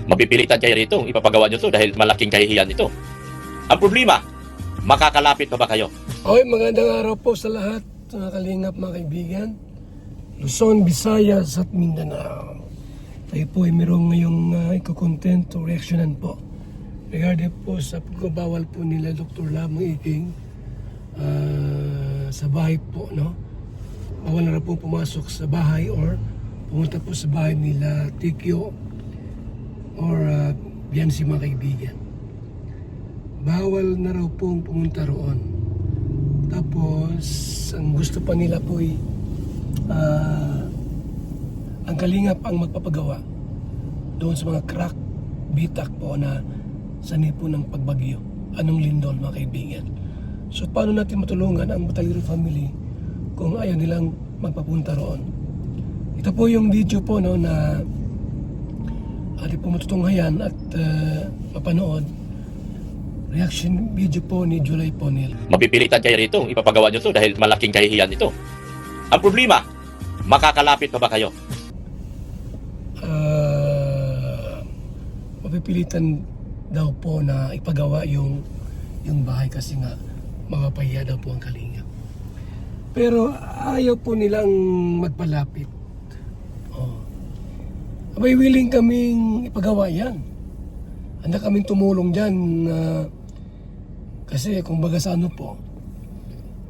Mapipilitan kayo rito, ipapagawa nyo to dahil malaking kahihiyan ito. Ang problema, makakalapit pa ba kayo? Okay, magandang araw po sa lahat, mga kalingap, mga kaibigan. Luzon, Visayas at Mindanao. Tayo po ay mayroong ngayong iko-content o reactionan po regarding po sa pagbabawal po nila Dr. Lamang Iking sa bahay po, no? Bawal na po pumasok sa bahay or pumunta po sa bahay nila Tikyo or Biansi, mga kaibigan. Bawal na raw pong pumunta roon. Tapos, ang gusto pa nila po ay ang kalingap ang magpapagawa doon sa mga crack, bitak po na sanay po ng pagbagyo. Anong lindol, mga kaibigan. So, paano natin matulungan ang Batalero family kung ayaw nilang magpapunta roon? Ito po yung video po, no, na ating po matutunghayan at mapanood. Reaction video po ni July Ponil. Mapipilitan kayo rito, ipapagawa nyo to dahil malaking kahihiyan ito. Ang problema, makakalapit pa ba kayo? Mapipilitan daw po na ipagawa yung bahay kasi nga mapapahiya daw po ang kalingap. Pero ayaw po nilang magpalapit. Abay, willing kaming ipagawa yan. Handa kaming tumulong dyan kasi kung baga sa ano po,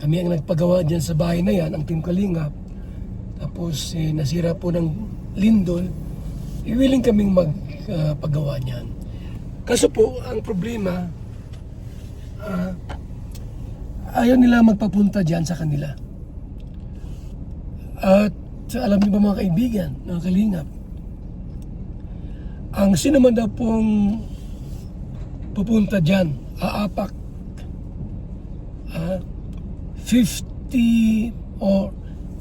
kami ang nagpagawa dyan sa bahay na yan, ang Team Kalingap. Tapos nasira po ng lindol, willing kaming magpagawa niyan. Kaso po, ang problema, ayaw nila magpapunta dyan sa kanila. At alam niyo ba, mga kaibigan, mga kalingap, ang sino man daw pong pupunta dyan, aapak 50 or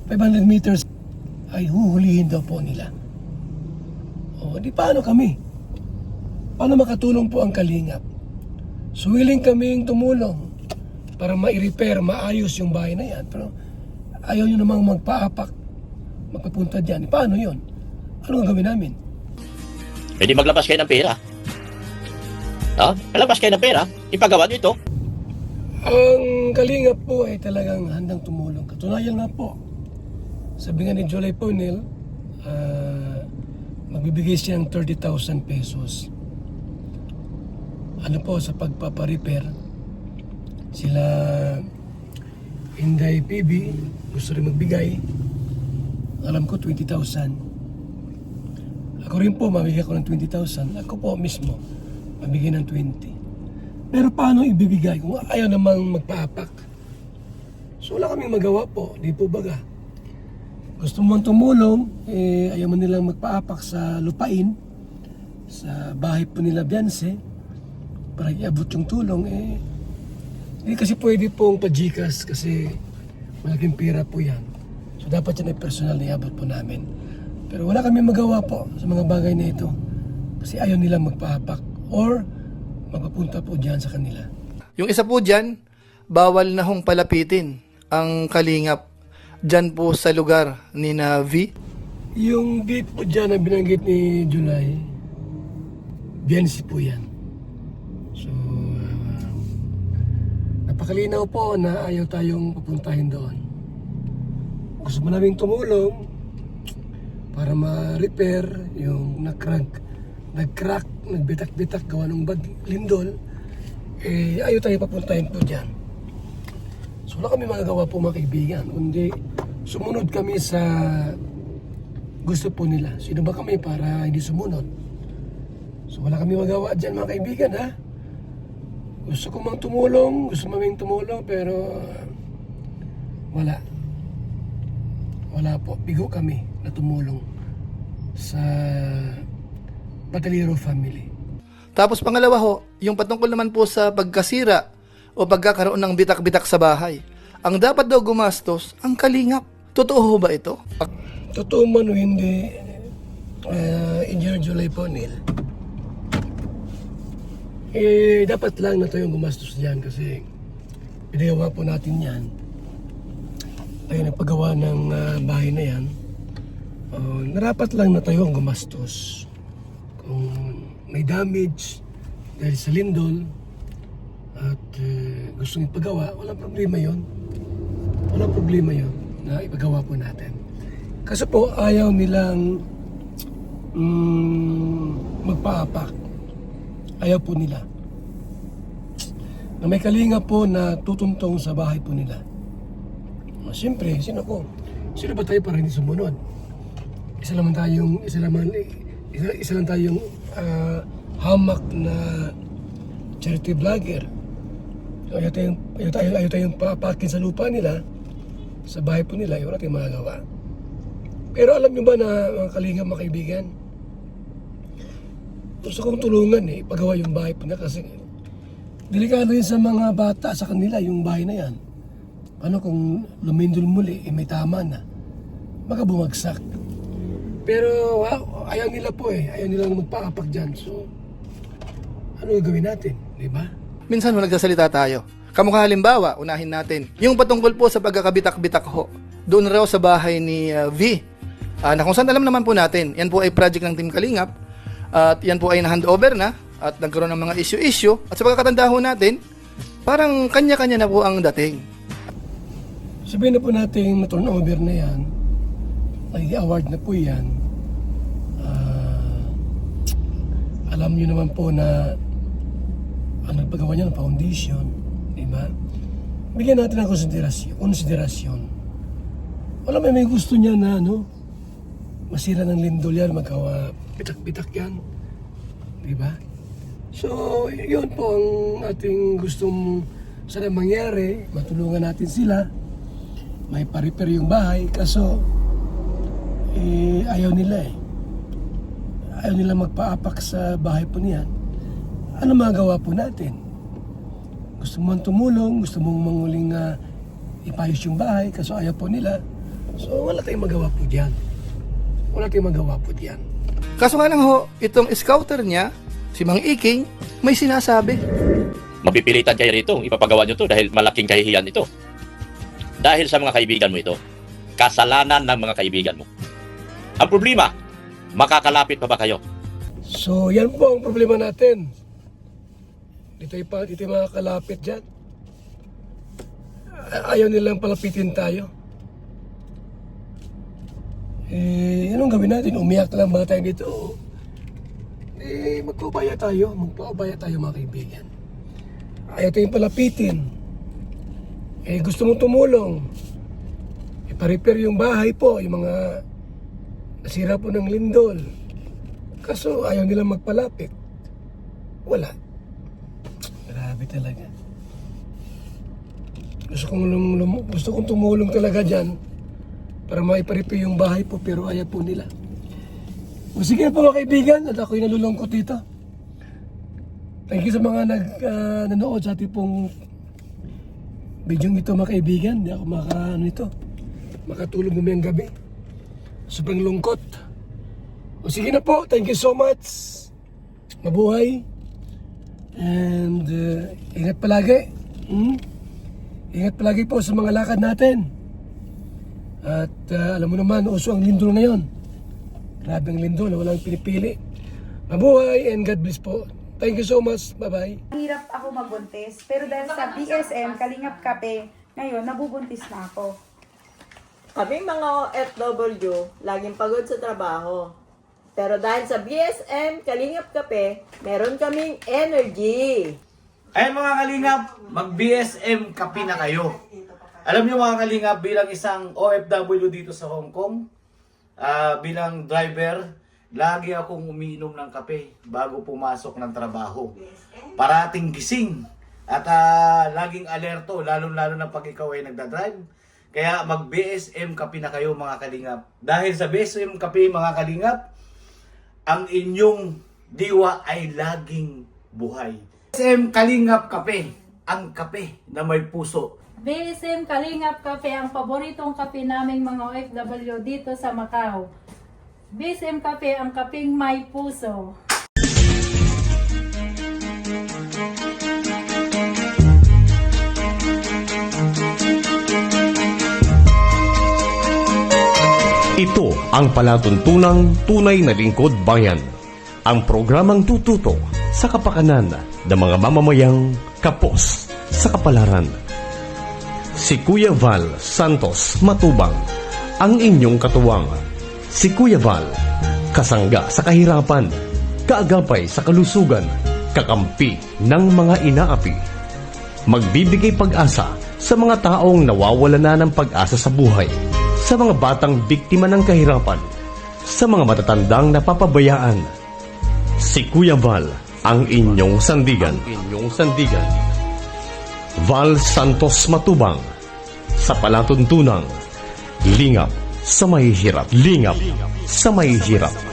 500 meters ay huhulihin daw po nila. O, di paano kami? Paano makatulong po ang kalingap? So, willing kaming tumulong para ma-repair, maayos yung bahay na yan. Pero ayaw nyo namang magpaapak, magpapunta dyan. Paano yun? Ano ang gawin namin? Pwede maglabas kayo ng pera. Maglabas kayo ng pera, ipagawa nyo ito. Ang kalingap po ay talagang handang tumulong. Katunayan nga po, sabi nga ni July Ponil, magbibigay siya ng 30,000 pesos. Ano po, sa pagpaparepair, sila Inday PB, gusto rin magbigay. Alam ko 20,000. Ako rin po, mabigyan ko ng 20,000. Ako po mismo, mabigyan ng 20. Pero paano ibibigay kung ayaw namang magpaapak? So wala kaming magawa po, di po baga. Gusto mo tumulong, ayaw mo nilang magpaapak sa lupain, sa bahay po nila Bianse, para iabot yung tulong, hindi kasi pwede pong pa-Gcash kasi malaking pera po yan. So dapat yan ay personal na iabot po namin. Pero wala kami magawa po sa mga bagay na ito kasi ayaw nilang magpaapak or magpapunta po dyan sa kanila. Yung isa po dyan, bawal na hong palapitin ang kalingap dyan po sa lugar ni na V. Yung date po dyan na binanggit ni July, Biansi po yan. So, napakalinaw po na ayaw tayong pupuntahin doon. Gusto mo naming tumulong para ma-repair yung nag-crack, nagbitak-bitak gawa ng lindol, ayaw tayo papuntahin po dyan. So wala kami magagawa po, mga kaibigan, kundi sumunod kami sa gusto po nila. Sino ba kami para hindi sumunod? So wala kami magawa dyan, mga kaibigan, ha? Gusto ko mang tumulong, gusto maming tumulong, pero wala. Wala po, bigo kami na tumulong sa Batalero family. Tapos pangalawa ho, yung patungkol naman po sa pagkasira o pagkakaroon ng bitak-bitak sa bahay. Ang dapat daw gumastos, ang kalingap. Totoo ho ba ito? Totoo man o hindi, Engineer July Ponil, dapat lang na tayong gumastos dyan kasi pinagawa po natin yan. Tayo nagpagawa ng bahay na yan. Narapat lang na tayo ang gumastos. Kung may damage dahil sa lindol at gustong ipagawa, walang problema yon. Walang problema yon na ipagawa po natin. Kasi po ayaw nilang magpaapak. Ayaw po nila. Na may kalinga po na tutuntong sa bahay po nila. Siyempre, sino ba tayo para hindi sumunod? Isa lang tayong hamak na charity vlogger. So, ayaw tayong papakin sa lupa nila, sa bahay po nila, wala tayong magagawa. Pero alam nyo ba na mga kalingap, mga kaibigan, gusto kong tulungan ipagawa yung bahay po nila kasi delikado yun sa mga bata sa kanila yung bahay na yan. Ano kung lumindol muli, may tama na, baka bumagsak. Pero ayaw nila po ayaw nilang magpaapak dyan. So, ano gagawin natin, di ba? Minsan nagsasalita tayo. Kamukha halimbawa, unahin natin. Yung patungkol po sa pagkakabitak-bitak ho. Doon raw sa bahay ni V. Na kung saan alam naman po natin, yan po ay project ng Team Kalingap. At yan po ay na-handover na. At nagkaroon ng mga issue. At sa pagkakatanda ho natin, parang kanya-kanya na po ang dating. Sabihin na po natin na turnover na yan. Award na po yan. Alam nyo naman po na ang nagpagawa niya ng foundation, di ba? Bigyan natin ng konsiderasyon. Wala may gusto niya na masira ng lindol yan, magawa pitak-pitak yan, di ba? So, yun po ang ating gustong sana mangyari, matulungan natin sila, may pa-repair yung bahay, kaso ayaw nila ayaw nila magpaapak sa bahay po niyan. Ano magagawa po natin? Gusto mong tumulong, gusto mong manguling ipayos yung bahay, kaso ayaw po nila. So wala tayong magawa po diyan. Wala tayong magawa po diyan. Kaso nga lang ho, itong scouter niya, si Mang Iking, may sinasabi. Mapipilitan kayo rito, ipapagawa nyo to dahil malaking kahihiyan ito. Dahil sa mga kaibigan mo ito, kasalanan ng mga kaibigan mo. Ang problema, makakalapit pa ba kayo? So yan po ang problema natin. Dito tayo makakalapit dyan. Ayaw nilang palapitin tayo. Anong gawin natin? Umiyak na lang ba tayo dito? Magpaubaya tayo mga kaibigan. Ayaw tayong palapitin. Gusto mong tumulong. Ipa-repair yung bahay po, yung mga nasira po ng lindol. Kaso ayaw nilang magpalapit. Wala. Grabe talaga. Gusto kong tumulong talaga dyan para maipa-repair yung bahay po, pero ayaw po nila. O sige po mga kaibigan, at ako'y nalulungkot dito. Thank you sa mga nanood sa ating pong video ito mga kaibigan. Hindi ako makatulog mamayang gabi. Sobrang lungkot. O sige na po, thank you so much. Mabuhay. And ingat palagi. Ingat palagi po sa mga lakad natin. At alam mo naman, uso ang lindol ngayon. Grabe ang lindol, walang pinipili. Mabuhay and God bless po. Thank you so much. Bye-bye. Hirap ako magbuntis, pero dahil sa BSM, Kalingap Kape, ngayon nabubuntis na ako. Kaming mga OFW, laging pagod sa trabaho. Pero dahil sa BSM, Kalingap Kape, meron kaming energy. Ayan mga kalingap, mag-BSM kape na kayo. Alam niyo mga kalingap, bilang isang OFW dito sa Hong Kong, bilang driver, lagi akong umiinom ng kape bago pumasok ng trabaho. Parating gising at laging alerto, lalo-lalo na pag ikaw ay nagdadrive. Kaya mag-BSM kape na kayo mga kalingap. Dahil sa BSM kape mga kalingap, ang inyong diwa ay laging buhay. BSM Kalingap Kape, ang kape na may puso. BSM Kalingap Kape, ang paboritong kape naming mga OFW dito sa Macau. BSM Kape, ang kapeng may puso. Ito ang palatuntunang tunay na lingkod bayan. ang programang tututo sa kapakanan ng mga mamamayang kapos sa kapalaran. Si Kuya Val Santos Matubang, ang inyong katuwang. Si Kuya Val, kasangga sa kahirapan, kaagapay sa kalusugan, kakampi ng mga inaapi. Magbibigay pag-asa sa mga taong nawawala na ng pag-asa sa buhay, sa mga batang biktima ng kahirapan, sa mga matatandang napapabayaan. Si Kuya Val, ang inyong sandigan. Val Santos Matubang, sa palatuntunang lingap sa mahihirap.